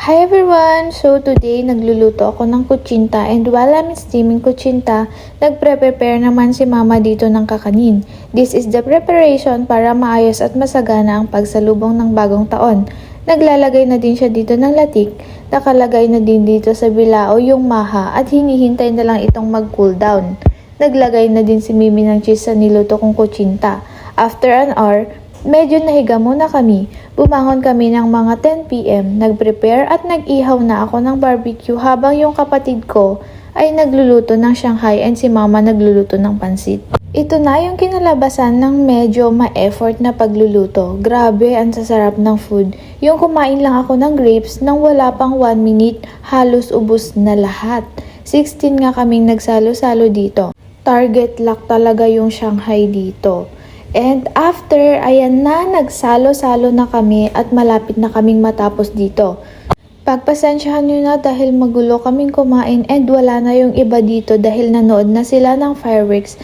Hi everyone! So today nagluluto ako ng kutsinta and while I'm steaming kutsinta, nagpre-prepare naman si mama dito ng kakanin. This is the preparation para maayos at masagana ang pagsalubong ng bagong taon. Naglalagay na din siya dito ng latik, nakalagay na din dito sa bilao yung maha at hinihintay na lang itong mag-cool down. Naglagay na din si Mimi ng cheese sa niluto kong kutsinta. After an hour, medyo nahiga muna kami. Bumangon kami ng mga 10 PM, nag-prepare at nag-ihaw na ako ng barbecue habang yung kapatid ko ay nagluluto ng Shanghai and si mama nagluluto ng pansit. Ito na yung kinalabasan ng medyo ma-effort na pagluluto. Grabe, ang sasarap ng food. Yung kumain lang ako ng grapes nang wala pang 1 minute, halos ubos na lahat. 16 nga kaming nagsalo-salo dito. Target lock talaga yung Shanghai dito. And after, ayan na, nagsalo-salo na kami at malapit na kaming matapos dito. Pagpasensyahan nyo na dahil magulo kaming kumain and wala na yung iba dito dahil nanood na sila ng fireworks.